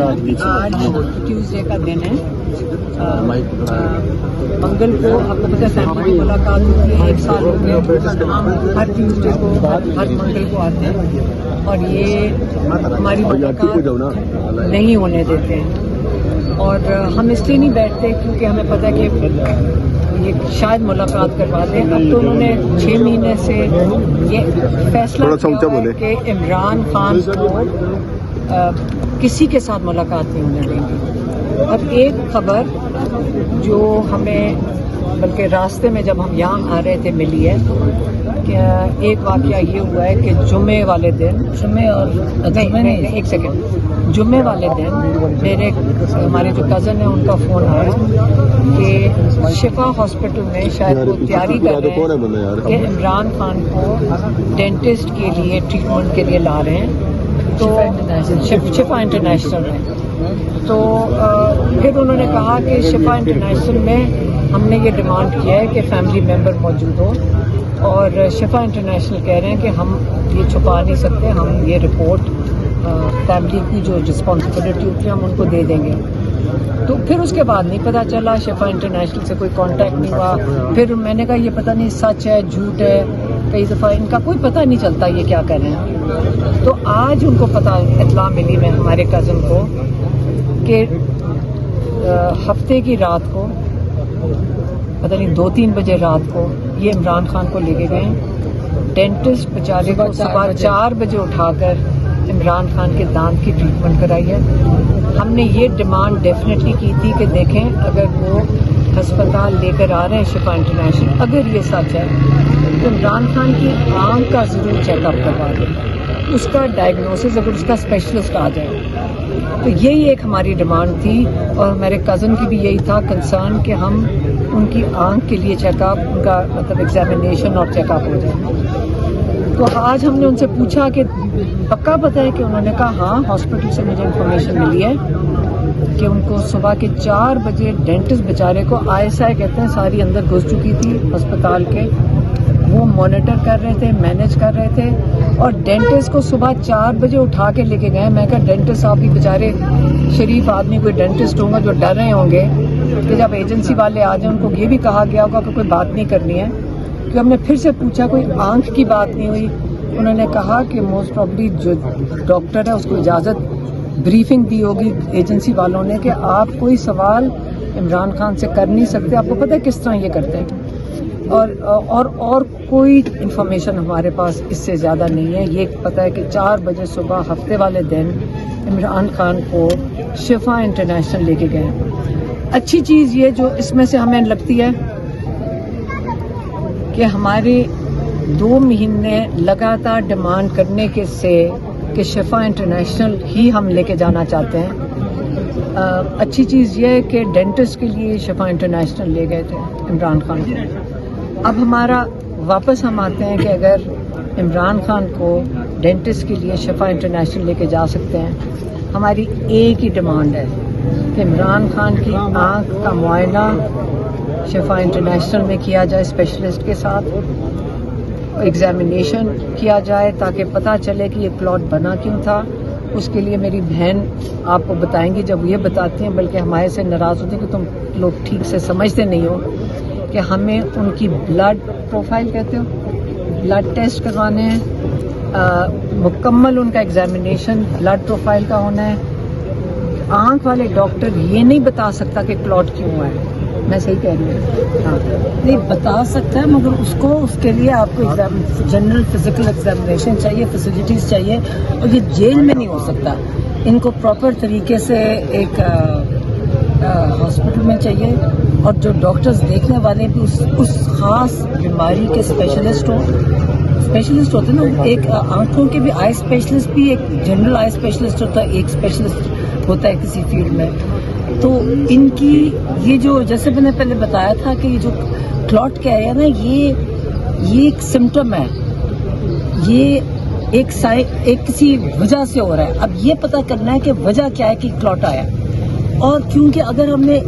آج ٹیوزڈے کا دن ہے. منگل کو آپ کو پتہ ہے فیملی کی ملاقات ہوتی ہے. 1 سال ہو گیا ہم ہر ٹیوزڈے کو ہر منگل کو آتے ہیں اور یہ ہماری ملاقات نہیں ہونے دیتے ہیں. اور ہم اس لیے نہیں بیٹھتے کیونکہ ہمیں پتہ ہے کہ یہ شاید ملاقات کروا دیں. اب تو انہوں نے 6 مہینے سے یہ فیصلہ کیا ہے کہ عمران خان کو کسی کے ساتھ ملاقات نہیں ہونے دیں گے. اب ایک خبر جو ہمیں بلکہ راستے میں جب ہم یہاں آ رہے تھے ملی ہے کہ ایک واقعہ یہ ہوا ہے کہ جمعے والے دن ایک سیکنڈ جمعے والے دن میرے ہمارے جو کزن ہیں ان کا فون آیا کہ شفا ہاسپٹل میں شاید وہ تیاری کر رہے ہیں کہ عمران خان کو ڈینٹسٹ کے لیے ٹریٹمنٹ کے لیے لا رہے ہیں. تو شفا انٹرنیشنل میں تو پھر انہوں نے کہا کہ شفا انٹرنیشنل میں ہم نے یہ ڈیمانڈ کیا ہے کہ فیملی ممبر موجود ہو اور شفا انٹرنیشنل کہہ رہے ہیں کہ ہم یہ چھپا نہیں سکتے, ہم یہ رپورٹ فیملی کی جو رسپانسبلٹی ہوتی ہے ہم ان کو دے دیں گے. تو پھر اس کے بعد نہیں پتہ چلا, شفا انٹرنیشنل سے کوئی کانٹیکٹ نہیں ہوا. پھر میں نے کہا یہ پتہ نہیں سچ ہے جھوٹ ہے, کئی دفعہ ان کا کوئی پتہ نہیں چلتا یہ کیا کر رہے ہیں. تو آج ان کو پتہ اطلاع ملی میں ہمارے کزن کو کہ ہفتے کی رات کو پتہ نہیں 2-3 بجے رات کو یہ عمران خان کو لے کے گئے. ڈینٹسٹ بیچارے کو صبح 4 بجے اٹھا کر عمران خان کے دانت کی ٹریٹمنٹ کرائی ہے. ہم نے یہ ڈیمانڈ ڈیفینیٹلی کی تھی کہ دیکھیں اگر وہ ہسپتال لے کر آ رہے ہیں شفا انٹرنیشنل, اگر یہ سچ ہے تو عمران خان کی آنکھ کا ضرور چیک اپ کروا دیں, اس کا ڈائگنوسس اگر اس کا اسپیشلسٹ آ جائے. تو یہی ایک ہماری ڈیمانڈ تھی اور میرے کزن کی بھی یہی تھا کنسرن کہ ہم ان کی آنکھ کے لیے چیک اپ, ان کا مطلب ایگزامینیشن اور چیک اپ ہو جائے. تو آج ہم نے ان سے پوچھا کہ پکا پتہ ہے, کہ انہوں نے کہا ہاں ہاسپٹل سے مجھے انفارمیشن ملی ہے کہ ان کو صبح کے 4 بجے ڈینٹسٹ بیچارے کو ISI کہتے ہیں ساری اندر گھس چکی تھی ہسپتال کے, وہ مانیٹر کر رہے تھے, مینیج کر رہے تھے اور ڈینٹسٹ کو صبح 4 بجے اٹھا کے لے کے گئے. میں کہا ڈینٹسٹ صاحب بھی بیچارے شریف آدمی, کوئی ڈینٹسٹ ہوں گا جو ڈر رہے ہوں گے کہ جب ایجنسی والے آ جائیں ان کو یہ بھی کہا گیا ہوگا کہ کوئی بات نہیں کرنی ہے. کہ ہم نے پھر سے پوچھا کوئی آنکھ کی بات نہیں ہوئی. انہوں نے کہا کہ موسٹ پرابلی جو ڈاکٹر ہے اس کو اجازت بریفنگ دی ہوگی ایجنسی والوں نے کہ آپ کوئی سوال عمران خان سے کر نہیں سکتے. آپ کو پتہ ہے کس طرح یہ کرتے ہیں. اور کوئی انفارمیشن ہمارے پاس اس سے زیادہ نہیں ہے. یہ پتہ ہے کہ 4 بجے صبح ہفتے والے دن عمران خان کو شفا انٹرنیشنل لے کے گئے. اچھی چیز یہ جو اس میں سے ہمیں لگتی ہے کہ ہمارے 2 مہینے لگاتار ڈیمانڈ کرنے کے سے کہ شفا انٹرنیشنل ہی ہم لے کے جانا چاہتے ہیں. اچھی چیز یہ ہے کہ ڈینٹسٹ کے لیے شفا انٹرنیشنل لے گئے تھے عمران خان کو. اب ہمارا واپس ہم آتے ہیں کہ اگر عمران خان کو ڈینٹسٹ کے لیے شفا انٹرنیشنل لے کے جا سکتے ہیں, ہماری ایک ہی ڈیمانڈ ہے کہ عمران خان کی آنکھ کا معائنہ شفا انٹرنیشنل میں کیا جائے, اسپیشلسٹ کے ساتھ ایگزامینیشن کیا جائے تاکہ پتہ چلے کہ یہ کلاٹ بنا کیوں تھا. اس کے لیے میری بہن آپ کو بتائیں گی جب یہ بتاتی ہیں, بلکہ ہمارے سے ناراض ہوتے ہیں کہ تم لوگ ٹھیک سے سمجھتے نہیں ہو کہ ہمیں ان کی بلڈ پروفائل کہتے ہو, بلڈ ٹیسٹ کروانے ہیں, مکمل ان کا ایگزامینیشن بلڈ پروفائل کا ہونا ہے. آنکھ والے ڈاکٹر یہ نہیں بتا سکتا کہ کلاٹ کیوں ہوا ہے. میں صحیح کہہ رہی ہوں؟ ہاں نہیں بتا سکتا ہے, مگر اس کے لیے آپ کو جنرل فزیکل ایگزامینیشن چاہیے, فیسلٹیز چاہیے, اور یہ جیل میں نہیں ہو سکتا. ان کو پراپر طریقے سے ایک ہاسپٹل میں چاہیے, اور جو ڈاکٹرز دیکھنے والے بھی اس خاص بیماری کے اسپیشلسٹ ہوتے ہیں نا. ایک آنکھوں کے بھی آئی اسپیشلسٹ بھی, ایک جنرل آئی اسپیشلسٹ ہوتا ہے, ایک اسپیشلسٹ ہوتا ہے کسی فیلڈ میں. تو ان کی یہ جو جیسے میں نے پہلے بتایا تھا کہ یہ جو کلاٹ کہہ رہے ہیں نا, یہ ایک سمٹم ہے, یہ ایک کسی وجہ سے ہو رہا ہے. اب یہ پتہ کرنا ہے کہ وجہ کیا ہے کہ کلاٹ آیا. اور کیونکہ اگر ہم نے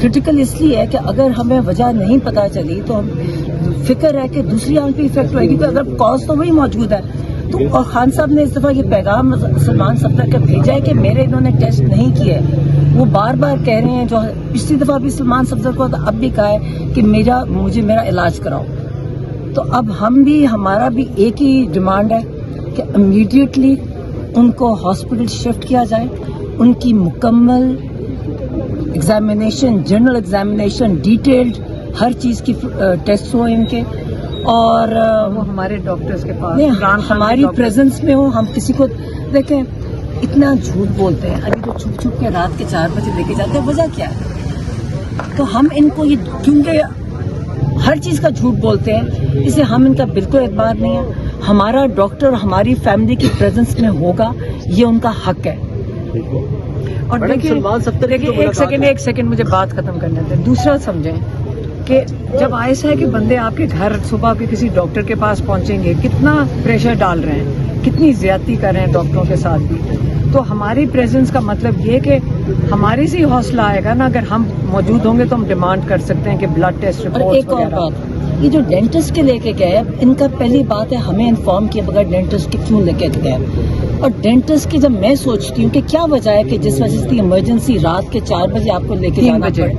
کرٹیکل اس لیے ہے کہ اگر ہمیں وجہ نہیں پتہ چلی تو ہم فکر ہے کہ دوسری آنکھ پہ افیکٹ ہوئے گی. تو اگر کاز تو وہی موجود ہے, تو اور خان صاحب نے اس دفعہ یہ پیغام سلمان صفدر کا بھیجا ہے کہ میرے انہوں نے ٹیسٹ نہیں کیے. وہ بار بار کہہ رہے ہیں, جو پچھلی دفعہ بھی سلمان صفدر کو اب بھی کہا ہے کہ مجھے میرا علاج کراؤ. تو اب ہمارا بھی ایک ہی ڈیمانڈ ہے کہ امیڈیٹلی ان کو ہاسپٹل شفٹ کیا جائے, ان کی مکمل ایگزامینیشن, جنرل ایگزامینیشن, ڈیٹیلڈ ہر چیز کی ٹیسٹ ہو ان کے, اور وہ ہمارے ڈاکٹرز کے پاس ہماری پریزنس میں ہو. ہم کسی کو دیکھیں اتنا جھوٹ بولتے ہیں, ابھی تو چھپ چھپ کے رات کے 4 بجے لے کے جاتے ہیں, وجہ کیا ہے؟ تو ہم ان کو یہ کیونکہ ہر چیز کا جھوٹ بولتے ہیں, اسے ہم ان کا بالکل اعتبار نہیں ہے. ہمارا ڈاکٹر ہماری فیملی کی پریزنس میں ہوگا, یہ ان کا حق ہے. اور دیکھیے ایک سیکنڈ مجھے بات ختم کرنے دیں. دوسرا سمجھیں کہ جب ایسا ہے کہ بندے آپ کے گھر صبح کے کسی ڈاکٹر کے پاس پہنچیں گے, کتنا پریشر ڈال رہے ہیں, کتنی زیادتی کر رہے ہیں ڈاکٹروں کے ساتھ بھی, تو ہماری پریزنس کا مطلب یہ کہ ہماری سے حوصلہ آئے گا نا. اگر ہم موجود ہوں گے تو ہم ڈیمانڈ کر سکتے ہیں کہ بلڈ ٹیسٹ رپورٹ. ایک اور بات, یہ جو ڈینٹسٹ کے لے کے گئے, ان کا پہلی بات ہے ہمیں انفارم کیا بغیر ڈینٹسٹ کے کیوں لے کے گئے. اور ڈینٹسٹ کی جب میں سوچتی ہوں کہ کیا وجہ ہے کہ جس وجہ سے ایمرجنسی رات کے 4 بجے آپ کو لے کے جانا پڑے,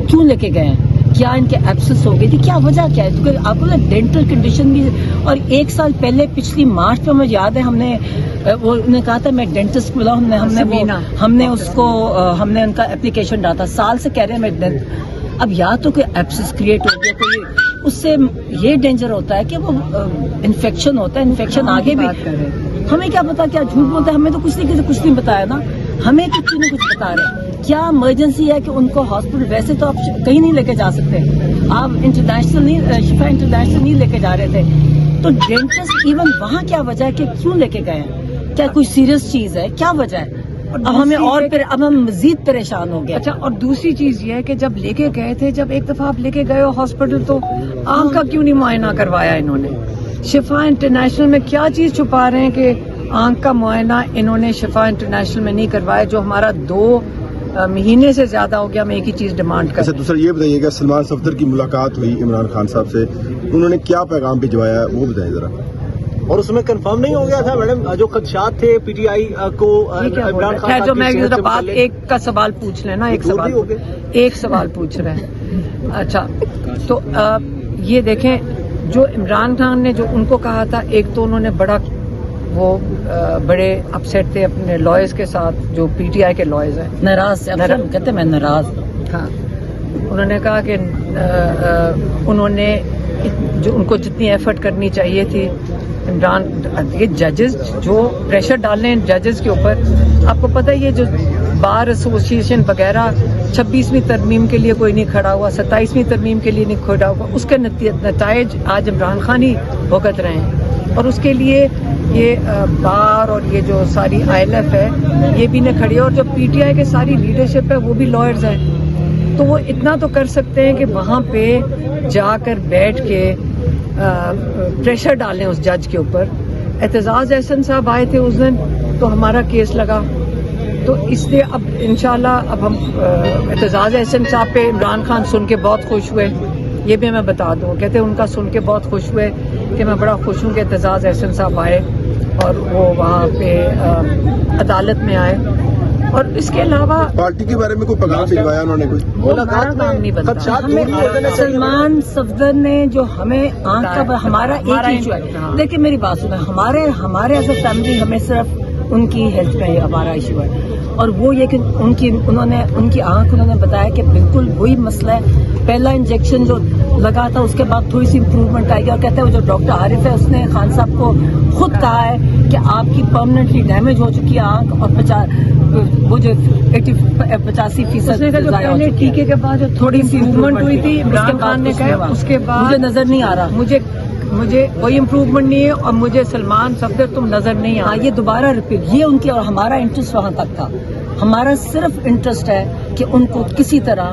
کیوں لے کے گئے ہیں؟ کیا ان کے ایبسس ہو گئی تھی, کیا وجہ کیا ہے؟ کیونکہ آپ کو نا ڈینٹل کنڈیشن بھی. اور 1 سال پہلے پچھلی مارچ میں مجھے یاد ہے ہم نے انہیں کہا تھا میں ڈینٹسٹ بلا, ہم نے ان کا اپلیکیشن ڈالا تھا. سال سے کہہ رہے ہیں میں. اب یا تو کوئی ایبسس کریٹ ہو گیا, کوئی اس سے یہ ڈینجر ہوتا ہے کہ وہ انفیکشن ہوتا ہے, انفیکشن آگے بھی. ہمیں کیا پتا کیا جھوٹ بولتا ہے, ہمیں تو کچھ نہیں بتایا نا, ہمیں کچھ نہ کچھ بتا رہے. کیا ایمرجنسی ہے کہ ان کو ہاسپٹل, ویسے تو آپ کہیں نہیں لے کے جا سکتے, آپ انٹرنیشنل نہیں, شفا انٹرنیشنل نہیں لے کے جا رہے تھے. تو ڈینٹسٹ ایون وہاں کیا وجہ ہے کہ کیوں لے کے گئے ہیں؟ کیا کوئی سیریس چیز ہے, کیا وجہ ہے؟ اب ہمیں اور پھر اب ہم مزید پریشان ہو گئے. اچھا, اور دوسری چیز یہ ہے کہ جب لے کے گئے تھے, جب ایک دفعہ آپ لے کے گئے ہو ہاسپٹل, تو آنکھ کا کیوں نہیں معائنہ کروایا انہوں نے؟ شفا انٹرنیشنل میں کیا چیز چھپا رہے ہیں کہ آنکھ کا معائنہ انہوں نے شفا انٹرنیشنل میں نہیں کروایا, جو ہمارا 2 مہینے سے زیادہ ہو گیا. میں ایک ہی چیز ڈیمانڈ کر. اچھا, دوسرا یہ بتائیے کہ سلمان صفدر کی ملاقات ہوئی عمران خان صاحب سے, انہوں نے کیا پیغام بھجوایا وہ بتائیں ذرا. اور اس میں کنفرم نہیں ہو گیا تھا میڈم جو خدشات تھے پی ٹی آئی کو عمران خان جو میں بات ایک کا سوال پوچھ لینا, ایک سوال پوچھ رہے ہیں. اچھا, تو یہ دیکھیں جو عمران خان نے جو ان کو کہا تھا, ایک تو انہوں نے بڑے اپسیٹ تھے اپنے لائرز کے ساتھ, جو پی ٹی آئی کے لائرز ہیں, ناراض کہتے میں ناراض. ہاں, انہوں نے کہا کہ انہوں نے جو ان کو جتنی ایفرٹ کرنی چاہیے تھی عمران, یہ ججز جو پریشر ڈال رہے ہیں ججز کے اوپر. آپ کو پتہ ہے یہ جو بار ایسوسیشن وغیرہ 26ویں ترمیم کے لیے کوئی نہیں کھڑا ہوا, 27ویں ترمیم کے لیے نہیں کھڑا ہوا, اس کے نتائج آج عمران خان ہی بھگت رہے ہیں. اور اس کے لیے یہ بار اور یہ جو ساری ILF ہے یہ بھی نہ کھڑی ہے, اور جو پی ٹی آئی کے ساری لیڈرشپ ہے وہ بھی لائرز ہیں. تو وہ اتنا تو کر سکتے ہیں کہ وہاں پہ جا کر بیٹھ کے پریشر ڈالیں اس جج کے اوپر. اعتزاز احسن صاحب آئے تھے اس دن, تو ہمارا کیس لگا, تو اس لیے اب انشاءاللہ اب ہم اعتزاز احسن صاحب پہ عمران خان سن کے بہت خوش ہوئے. یہ بھی میں بتا دوں, کہتے ہیں ان کا سن کے بہت خوش ہوئے کہ میں بڑا خوش ہوں کہ اعتزاز احسن صاحب آئے اور وہ وہاں پہ عدالت میں آئے. اور اس کے علاوہ پارٹی کے بارے میں کوئی پیغام بھجوایا انہوں نے؟ کوئی وہ ہمارا کام نہیں بنتا. سلمان صفدر نے جو ہمیں آنکھ کا ہمارا ایک ایشو ہے. دیکھیں میری بات سنیں, ہمارے ایز اے فیملی ہمیں صرف ان کی ہیلتھ پہ ہمارا ایشو ہے, اور وہ یہ کہ ان کی آنکھ انہوں نے بتایا کہ بالکل وہی مسئلہ ہے. پہلا انجیکشن جو لگا تھا اس کے بعد تھوڑی سی امپروومنٹ آئی گی, اور کہتے ہیں وہ جو ڈاکٹر عارف ہے اس نے خان صاحب کو خود کہا ہے کہ آپ کی پرماننٹلی ڈیمیج ہو چکی ہے آنکھ, اور وہ جو 85% پہلے ٹیکے کے بعد جو تھوڑی سی امپروومنٹ ہوئی تھی عمران خان نے کہا, اس کے بعد مجھے نظر نہیں آ رہا, مجھے کوئی امپروومنٹ نہیں ہے, اور مجھے سلمان صفدر تم نظر نہیں آ. یہ دوبارہ ریپیٹ, یہ ان کی, اور ہمارا انٹرسٹ وہاں تک تھا. ہمارا صرف انٹرسٹ ہے کہ ان کو کسی طرح